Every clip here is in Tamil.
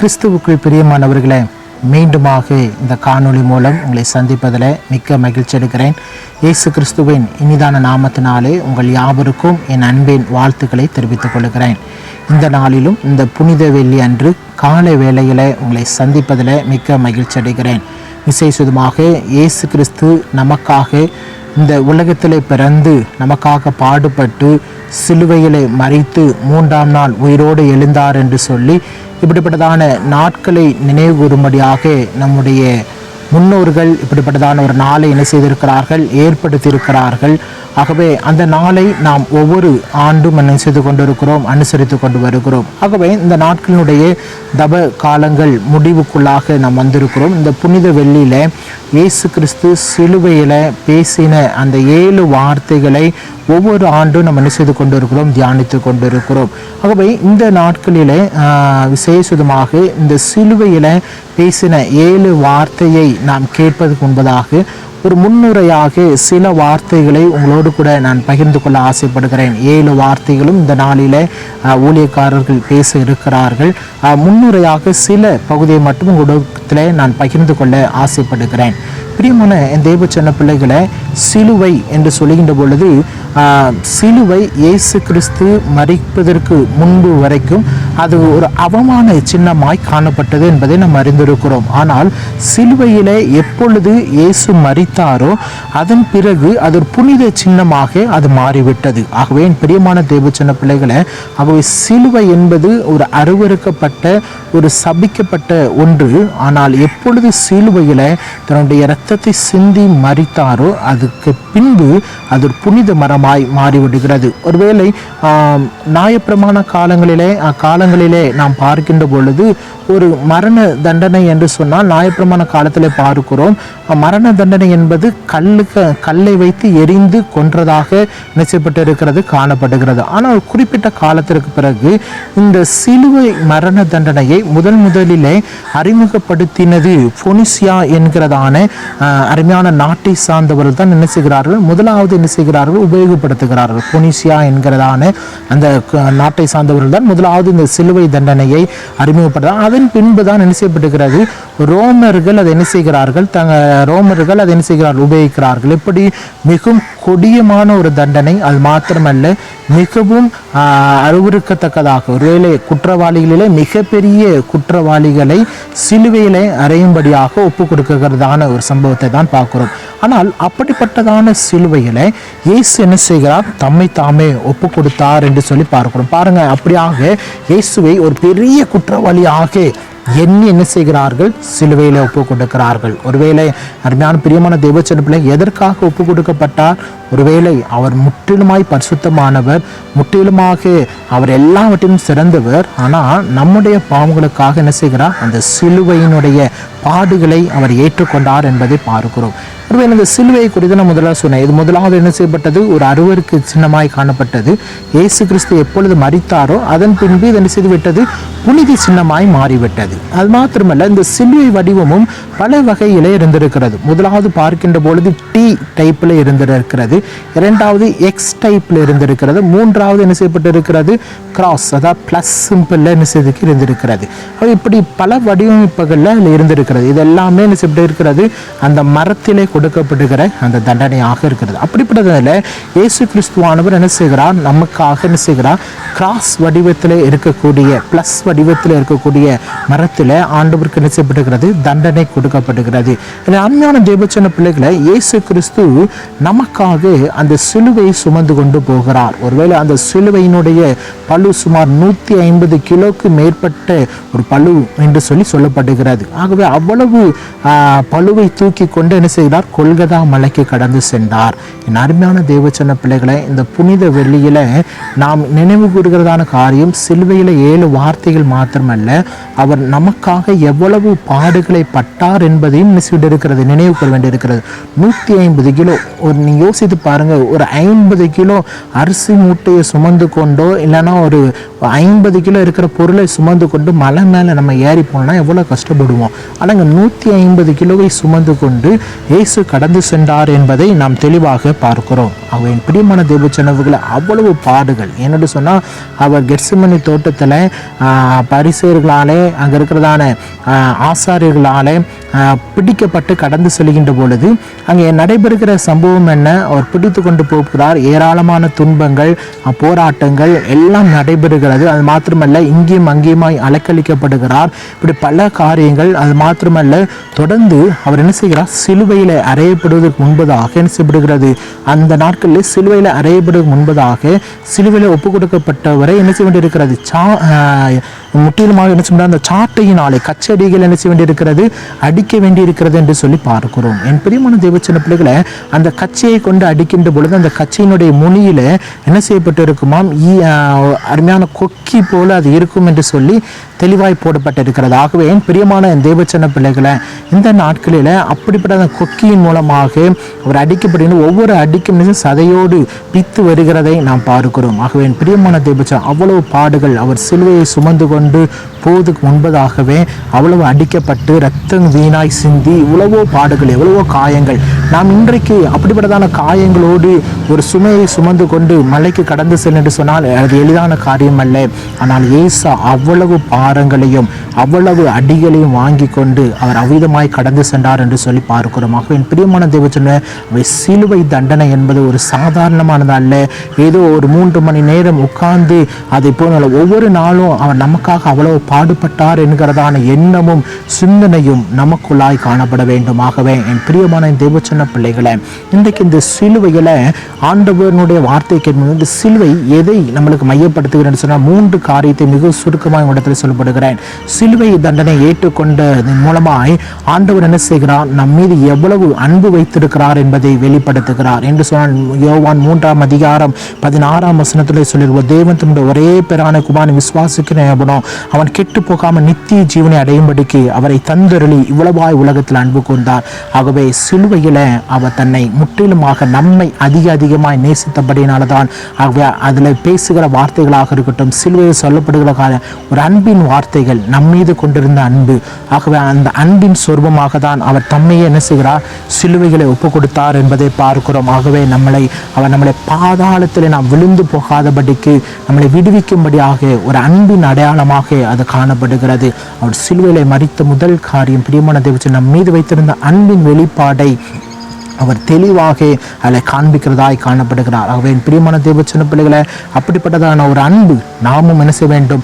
கிறிஸ்துவுக்குள் பிரியமானவர்களே, மீண்டுமாக இந்த காணொளி மூலம் உங்களை சந்திப்பதில் மிக்க மகிழ்ச்சி எடுக்கிறேன். இயேசு கிறிஸ்துவின் இனிதான நாமத்தினாலே உங்கள் யாவருக்கும் என் அன்பின் வாழ்த்துக்களை தெரிவித்துக் கொள்கிறேன். இந்த நாளிலும் இந்த புனித வெள்ளி அன்று காலை வேளையில் உங்களை சந்திப்பதில் மிக்க மகிழ்ச்சி அடைகிறேன். விசேஷமாக இயேசு கிறிஸ்து நமக்காக இந்த உலகத்திலே பிறந்து நமக்காக பாடுபட்டு சிலுவையிலே மரித்து 3ஆம் நாள் உயிரோடு எழுந்தார் என்று சொல்லி இப்படிப்பட்டதான நாட்களை நினைவு கூறும்படியாக நம்முடைய முன்னோர்கள் இப்படிப்பட்டதான ஒரு நாளை என்ன செய்திருக்கிறார்கள், ஏற்படுத்தியிருக்கிறார்கள். ஆகவே அந்த நாளை நாம் ஒவ்வொரு ஆண்டும் என்ன செய்து கொண்டிருக்கிறோம், அனுசரித்து கொண்டு வருகிறோம். ஆகவே இந்த நாட்களினுடைய தப காலங்கள் முடிவுக்குள்ளாக நாம் வந்திருக்கிறோம். இந்த புனித வெள்ளியில இயேசு கிறிஸ்து சிலுவையில பேசின அந்த 7 வார்த்தைகளை ஒவ்வொரு ஆண்டும் நம்ம என்ன செய்து கொண்டிருக்கிறோம், தியானித்து கொண்டிருக்கிறோம். ஆகவே இந்த நாட்களிலே விசேஷமாக இந்த சிலுவையில பேசின 7 வார்த்தையை நாம் கேட்பதற்கு முன்பதாக ஒரு முன்னுரையாக சில வார்த்தைகளை உங்களோடு கூட நான் பகிர்ந்து கொள்ள ஆசைப்படுகிறேன். 7 வார்த்தைகளும் இந்த நாளில் ஊழியக்காரர்கள் பேச இருக்கிறார்கள். முன்னுரையாக சில பகுதியை மட்டும் உங்களிடத்தில் நான் பகிர்ந்து கொள்ள ஆசைப்படுகிறேன். பிரியமான என் தேவ சின்ன பிள்ளைகளை, சிலுவை என்று சொல்லுகின்ற பொழுது சிலுவை இயேசு கிறிஸ்து மரிப்பதற்கு முன்பு வரைக்கும் அது ஒரு அவமான சின்னமாய் காணப்பட்டது என்பதை நாம் அறிந்திருக்கிறோம். ஆனால் சிலுவையிலே எப்பொழுது இயேசு மரித்தாரோ அதன் பிறகு அது ஒரு புனித சின்னமாக அது மாறிவிட்டது. ஆகவே என் பிரியமான தேவ சின்ன பிள்ளைகளை, ஆகவே சிலுவை என்பது ஒரு அருவருக்கப்பட்ட ஒரு சபிக்கப்பட்ட ஒன்று. ஆனால் எப்பொழுது சிலுவையில தன்னுடைய இரத்தத்தை சிந்தி மரித்தாரோ அதுக்கு பின்பு அது ஒரு புனித மரமாய் மாறிவிடுகிறது. ஒருவேளை நியாயப்பிரமாண காலங்களிலே நாம் பார்க்கின்ற பொழுது ஒரு மரண தண்டனை என்று சொன்னால் நியாயப்பிரமாண காலத்தில் பார்க்கிறோம், மரண தண்டனை என்பது கல்லை வைத்து எரிந்து கொன்றதாக நிச்சயப்பட்டிருக்கிறது, காணப்படுகிறது. ஆனால் குறிப்பிட்ட காலத்திற்கு பிறகு இந்த சிலுவை மரண தண்டனையை முதலிலே அறிமுகப்படுத்தினது பொனிசியா என்கிறதான அருமையான நாட்டை சார்ந்தவர்கள் தான் என்ன செய்கிறார்கள், முதலாவது என்ன செய்கிறார்கள், உபயோகப்படுத்துகிறார்கள். பொனிசியா என்கிறதான அந்த நாட்டை சார்ந்தவர்கள் தான் முதலாவது இந்த சிலுவை தண்டனையை அறிமுகப்படுத்த. அதன் பின்பு தான் என்ன செய்யப்படுகிறது, ரோமர்கள் அதை என்ன செய்கிறார்கள், உபயோகிக்கிறார்கள். எப்படி மிகவும் கொடியமான ஒரு தண்டனை, அது மாத்திரமல்ல மிகவும் அருவருக்கத்தக்கதாக, ஒருவேளை குற்றவாளிகளிலே மிகப்பெரிய குற்றவாளிகளை சிலுவையிலே அறையும்படியாக ஒப்பு கொடுக்கிறதான ஒரு சம்பவத்தை தான் பார்க்கிறோம். ஆனால் அப்படிப்பட்டதான சிலுவையில இயேசு என்ன செய்கிறார், தம்மை தாமே ஒப்பு கொடுத்தார் என்று சொல்லி பார்க்கிறோம். பாருங்க, அப்படியாக இயேசுவை ஒரு பெரிய குற்றவாளியாக எண்ணி என்ன செய்கிறார்கள், சிலுவையில ஒப்பு கொடுக்கிறார்கள். ஒருவேளை அருமையான பிரியமான தேவச்சன பிள்ளை, எதற்காக ஒப்பு கொடுக்கப்பட்டார்? ஒருவேளை அவர் முற்றிலுமாய் பரிசுத்தமானவர், முற்றிலுமாக அவர் எல்லாவற்றையும் சிறந்தவர். ஆனால் நம்முடைய பாவங்களுக்காக என்ன செய்கிறார், அந்த சிலுவையினுடைய பாடுகளை அவர் ஏற்றுக்கொண்டார் என்பதை பார்க்கிறோம். ஒருவேளை இந்த சிலுவையை குறித்து நான் முதலாக சொன்னேன். இது முதலாவது என்ன செய்யப்பட்டது, ஒரு அருவருக்கு சின்னமாய் காணப்பட்டது. இயேசு கிறிஸ்து எப்பொழுது மரித்தாரோ அதன் பின்பு இது என்ன செய்து விட்டது, புனித சின்னமாய் மாறிவிட்டது. அது மாத்திரமல்ல, இந்த சிலுவை வடிவமும் பல வகையிலே இருந்திருக்கிறது. முதலாவது பார்க்கின்ற பொழுது டி டைப்ல இருந்திருக்கிறது, இரண்டாவது எக்ஸ் டைப்ல இருந்திருக்கிறது, மூன்றாவது என்ன செய்யப்பட்டிருக்கிறது, கிராஸ், அதாவது பிளஸ் சிம்பிள்ல என்ன செய்து இருந்திருக்கிறது. இப்படி பல வடிவமைப்புகள்ல இருந்திருக்கிறது. இது எல்லாமே என்ன செய்யப்பட்டிருக்கிறது, அந்த மரத்திலே கொடுக்கப்படுகிற அந்த தண்டனையாக இருக்கிறது. அப்படிப்பட்டதில் இயேசு கிறிஸ்துவானவர் என்ன செய்கிறார், நமக்காக என்ன செய்கிறார், கிராஸ் வடிவத்தில் இருக்கக்கூடிய, பிளஸ் வடிவத்தில் இருக்கக்கூடிய மரத்தில் ஆண்டவருக்கு என்ன செய்யப்படுகிறது, தண்டனை கொடுக்கப்படுகிறது. அருமையான தேவச்சன பிள்ளைகளை, இயேசு கிறிஸ்து நமக்காக அந்த சிலுவையை சுமந்து கொண்டு போகிறார். ஒருவேளை அந்த சிலுவையினுடைய பளு சுமார் 150 கிலோக்கு மேற்பட்ட ஒரு பளு என்று சொல்லப்படுகிறது. ஆகவே அவ்வளவு பளுவை தூக்கி கொண்டு என்ன செய்கிறார், கொல்கதா மலைக்கு கடந்து சென்றார். என் அருமையான தேவச்சன பிள்ளைகளை, இந்த புனித வெள்ளியில நாம் நினைவு கூறுகிறதான காரியம் சிலுவையில 7 வார்த்தைகள் மாத்திரமல்ல, அவர் நமக்காக எவ்வளவு பாடுகளை பட்டார் என்பதையும் இருக்கிறது, நினைவு கொள்ள வேண்டியிருக்கிறது. 150 கிலோ, ஒரு நீங்க யோசித்து பாருங்க, ஒரு 50 கிலோ அரிசி மூட்டையை சுமந்து கொண்டோ இல்லைன்னா ஒரு 50 கிலோ இருக்கிற பொருளை சுமந்து கொண்டு மலை மேலே நம்ம ஏறி போனோம்னா எவ்வளோ கஷ்டப்படுவோம். ஆனால் இங்கே 150 கிலோவை சுமந்து கொண்டு இயேசு கடந்து சென்றார் என்பதை நாம் தெளிவாக பார்க்கிறோம். அவன் பிரியமான தேவச்சனவுகளை அவ்வளவு பாடுகள் என்னென்னு சொன்னால், அவர் கெத்செமனே தோட்டத்தில் பரிசேயர்களாலே அங்கே இருக்கிறதான ஆசாரியர்களாலே பிடிக்கப்பட்டு கடந்து செல்கின்ற பொழுது அங்கே நடைபெறுகிற சம்பவம் என்ன, அவர் பிடித்து கொண்டு போகிறார். ஏராளமான துன்பங்கள், போராட்டங்கள் எல்லாம் நடைபெறுகிறது. அது மாத்திரமல்ல, இங்கேயும் அங்கேயுமாய் அலக்களிக்கப்படுகிறார். இப்படி பல காரியங்கள். அது மாத்திரமல்ல, தொடர்ந்து அவர் என்ன செய்கிறார், சிலுவையில் அறையப்படுவதற்கு முன்பதாக என்ன செய்யப்படுகிறது, அந்த நாட்களில் சிலுவையில் அறையப்படுவதற்கு முன்பதாக சிலுவையில் ஒப்பு கொடுக்கப்பட்டவரை என்ன செய்ய வேண்டியிருக்கிறது, முற்றிலுமாக என்ன செய்ய அந்த சாட்டையினாலே கச்சடிகள் என்ன செய்ய வேண்டியிருக்கிறது, அடிக்க வேண்டியிருக்கிறது என்று சொல்லி பார்க்கிறோம். என் பிரியமான தேவச்சன பிள்ளைகளை, அந்த கச்சையை கொண்டு அடிக்கின்ற பொழுது அந்த கச்சையினுடைய முனியில என்ன செய்யப்பட்டு இருக்குமாம், அருமையான கொக்கி போல அது இருக்கும் என்று சொல்லி தெளிவாய் போடப்பட்டிருக்கிறது. ஆகவே என் பிரியமான தேவச்சன பிள்ளைகளை, இந்த நாட்களில் அப்படிப்பட்ட அந்த கொக்கியின் மூலமாக அவர் அடிக்கப்படுகின்ற ஒவ்வொரு அடிக்கும் சதையோடு பித்து வருகிறதை நாம் பார்க்கிறோம். ஆகவே என் பிரியமான தேவச்சன் அவ்வளவு பாடுகள், அவர் சிலுவையை சுமந்து கொண்டு போவதுக்கு முன்பதாகவே அவ்வளவு அடிக்கப்பட்டு ரத்தம் வீணாய் சிந்தி இவ்வளவோ பாடுகள், எவ்வளவோ காயங்கள். நாம் இன்றைக்கு அப்படிப்பட்டதான காயங்களோடு ஒரு சுமையை சுமந்து கொண்டு மலைக்கு கடந்து செல்ல என்று சொன்னால் அது எளிதான காரியம் அல்ல. ஆனால் இயேசு அவ்வளவு பாரங்களையும் அவ்வளவு அடிகளையும் வாங்கி கொண்டு அவர் அவ்விதமாய் கடந்து சென்றார் என்று சொல்லி பார்க்கிறோம். ஆகவே என் பிரியமான தேவச்சன, சிலுவை தண்டனை என்பது ஒரு சாதாரணமானது அல்ல. ஏதோ ஒரு 3 மணி நேரம் உட்கார்ந்து அதை போல ஒவ்வொரு நாளும் அவர் நமக்காக அவ்வளவு பாடுபட்டார் என்கிறதான எண்ணமும் சிந்தனையும் நமக்குள்ளாய் காணப்பட வேண்டும். ஆகவே என் பிரியமான தேவச்சன பிள்ளைகளை, இன்றைக்கு இந்த சிலுவையில ஆண்டவனுடைய வார்த்தை கேட்கும், இந்த சிலுவை எதை நம்மளுக்கு மையப்படுத்துகிறேன்னு சொன்னால் 3 காரியத்தை மிக சுருக்கமாக இடத்தில் சொல்லப்படுகிறேன். சிலுவை தண்டனை ஏற்றுக்கொண்டதன் மூலமாய் ஆண்டவர் என்ன செய்கிறார், நம் மீது எவ்வளவு அன்பு வைத்திருக்கிறார் என்பதை வெளிப்படுத்துகிறார் என்று சொன்னால், யோவான் 3ஆம் அதிகாரம் 16ஆம் வசனத்தில் சொல்லியிருவோம், தேவன் தம்முடைய ஒரே பேரான குமாரனை விசுவாசிக்கிற எவனோ அவன் கெட்டு போகாமல் நித்திய ஜீவனை அடையும்படிக்கு அவரை தந்தருளி இவ்வளவாய் உலகத்தில் அன்பு கூர்ந்தார். ஆகவே சிலுவையில அவர் தன்னை முற்றிலுமாக நம்மை அதிகமாய் நேசித்தபடினால்தான். ஆகவே அதில் பேசுகிற வார்த்தைகளாக இருக்கட்டும், சிலுவையில் சொல்லப்படுகிற ஒரு அன்பின் வார்த்தைகள் நம்மீது கொண்டிருந்த அன்பு. ஆகவே அந்த அன்பின் சொர்பமாக தான் அவர் தம்மையே என்ன செய்கிறார், சிலுவைகளை ஒப்பு கொடுத்தார் என்பதை பார்க்கிறோம். ஆகவே நம்மளை பாதாளத்தில் நாம் விழுந்து போகாதபடிக்கு நம்மளை விடுவிக்கும்படியாக ஒரு அன்பின் அடையாளமாக அது காணப்படுகிறது. அவர் சிலுவையிலே மரித்த முதல் காரியம், பிரியமான தேவச்சன், நம் மீது வைத்திருந்த அன்பின் வெளிப்பாடை அவர் தெளிவாக அதில் காண்பிக்கிறதாய் காணப்படுகிறார். ஆகவே பிரியமான தேவச்சன பிள்ளைகளை, அப்படிப்பட்டதான ஒரு அன்பு நாமும் என்ன செய்ய வேண்டும்,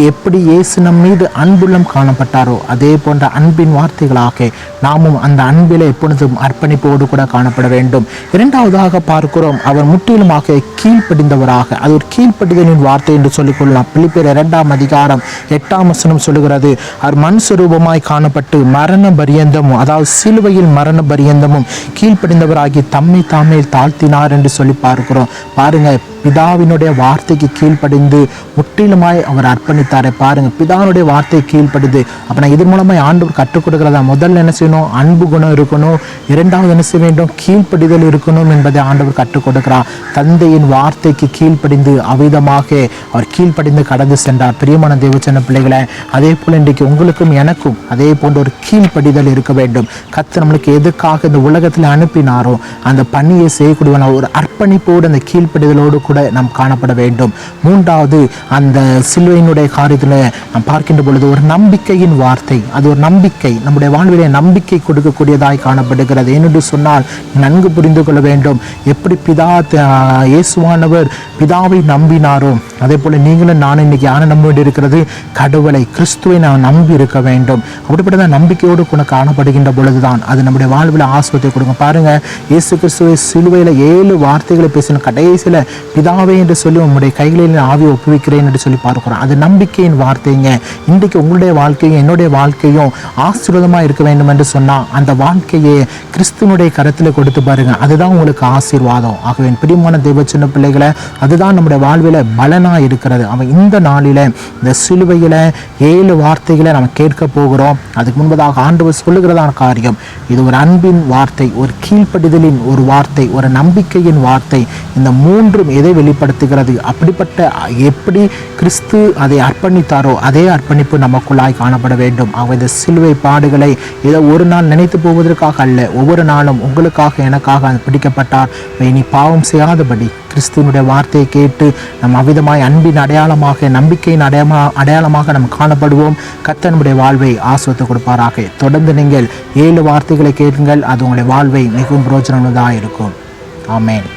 எப்படி இயேசு நம் மீது அன்புள்ளம் காணப்பட்டாரோ அதே போன்ற அன்பின் வார்த்தைகளாக நாமும் அந்த அன்பிலே எப்பொழுதும் அர்ப்பணிப்போடு கூட காணப்பட வேண்டும். இரண்டாவதாக பார்க்கிறோம், அவர் முற்றிலுமாக கீழ்ப்படிந்தவராக, அது ஒரு கீழ்ப்படிதலின் வார்த்தை என்று சொல்லிக்கொள்ளலாம். பிலிப்பியர் 2ஆம் அதிகாரம் 8ஆம் வசனம் சொல்லுகிறது, அவர் மண் சுரூபமாய் காணப்பட்டு மரண பரியந்தமும், அதாவது சிலுவையில் மரண பரியந்தமும் கீழ்ப்படிந்தவராகி தம்மை தாமே தாழ்த்தினார் என்று சொல்லி பார்க்கிறோம். பாருங்க, பிதாவினுடைய வார்த்தைக்கு கீழ்ப்படிந்து முற்றிலுமாய் அவர் அர்ப்பணித்தாரே. பாருங்க, பிதாவினுடைய வார்த்தை கீழ்ப்படிது. அப்போ நான் இதன் மூலமாக ஆண்டவர் கற்றுக் கொடுக்கிறதா, முதல்ல என்ன செய்யணும், அன்பு குணம் இருக்கணும். இரண்டாவது என்ன செய்ய வேண்டும், கீழ்ப்படிதல் இருக்கணும் என்பதை ஆண்டவர் கற்றுக் கொடுக்கிறார். தந்தையின் வார்த்தைக்கு கீழ்ப்படிந்து அவ்விதமாக அவர் கீழ்ப்படிந்து கடந்து சென்றார். பிரியமான தேவச்சன பிள்ளைகளை, அதே போல் இன்றைக்கு உங்களுக்கும் எனக்கும் அதே போன்ற ஒரு கீழ்ப்படிதல் இருக்க வேண்டும். கர்த்தர் நம்மளுக்கு எதுக்காக இந்த உலகத்தில் அனுப்பினாரோ அந்த பணியை செய்யக்கூடிய ஒரு அர்ப்பணிப்போடு அந்த கீழ்ப்படிதலோடு கூட நாம் காணப்பட வேண்டும். மூன்றாவது, அந்த சிலுவையினுடைய காரியத்தில் நாம் பார்க்கின்ற பொழுது ஒரு நம்பிக்கையின் வார்த்தை, அது ஒரு நம்பிக்கை, நம்முடைய வாழ்விலே நம்பிக்கை கொடுக்கக்கூடியதாய் காணப்படுகிறது. ஏனென்று சொன்னால் நன்கு புரிந்து கொள்ள வேண்டும், எப்படி இயேசுவானவர் பிதாவை நம்பினாரோ அதே போல நீங்களும் நானும் இன்னைக்கு யாரை நம்ப வேண்டியிருக்கிறது, கடவுளை, கிறிஸ்துவை நான் நம்பி இருக்க வேண்டும். அப்படிப்பட்ட நம்பிக்கையோடு கூட காணப்படுகின்ற பொழுதுதான் அது நம்முடைய வாழ்வில் ஆசீர்வாதத்தை கொடுக்கும். பாருங்க, இயேசு கிறிஸ்துவை சிலுவையில் 7 வார்த்தைகளை பேசின கடைசியில் பிதாவே என்று சொல்லி உங்களுடைய கைகளில் ஆவியை ஒப்புவிக்கிறேன் என்று சொல்லி பார்க்கிறோம். அது நம்பிக்கையின் வார்த்தைங்க. இன்றைக்கு உங்களுடைய வாழ்க்கையும் என்னுடைய வாழ்க்கையும் ஆசீர்வாதமாக இருக்க வேண்டும் என்று சொன்னால் அந்த வாழ்க்கையை கிறிஸ்துவனுடைய கரத்தில் கொடுத்து பாருங்க, அதுதான் உங்களுக்கு ஆசீர்வாதம். ஆகவே பிரியமான தேவ சின்ன பிள்ளைகளை, அதுதான் நம்முடைய வாழ்வில் பலனாக இருக்கிறது. அவன் இந்த நாளில் இந்த சிலுவையில் 7 வார்த்தைகளை நம்ம கேட்க போகிறோம். அதுக்கு முன்பதாக ஆண்டவர் சொல்லுகிறதான காரியம், இது ஒரு அன்பின் வார்த்தை, ஒரு கீழ்ப்படிதலின் ஒரு வார்த்தை, ஒரு நம்பிக்கையின் வார்த்தை. இந்த மூன்றும் எதை அதை வெளிப்படுத்துகிறது. அப்படிப்பட்ட எப்படி கிறிஸ்து அதை அர்ப்பணித்தாரோ அதே அர்ப்பணிப்பு நமக்குள்ளாய் காணப்பட வேண்டும். ஆக இந்த சிலுவை பாடுகளை ஏதோ ஒரு நாள் நினைத்து போவதற்காக அல்ல, ஒவ்வொரு நாளும் உங்களுக்காக எனக்காக பிடிக்கப்பட்டார். இனி பாவம் செய்யாதபடி கிறிஸ்துவனுடைய வார்த்தையை கேட்டு நம் அவ்விதமாய் அன்பின் அடையாளமாக, நம்பிக்கையின் அடையாளமாக நாம் காணப்படுவோம். கர்த்தர் நம்முடைய வாழ்வை ஆசீர்வதித்து கொடுப்பாராக. தொடர்ந்து நீங்கள் 7 வார்த்தைகளை கேளுங்கள், அது உங்களுடைய வாழ்வை மிகவும் பிரயோஜனமுள்ளதாக இருக்கும். ஆமென்.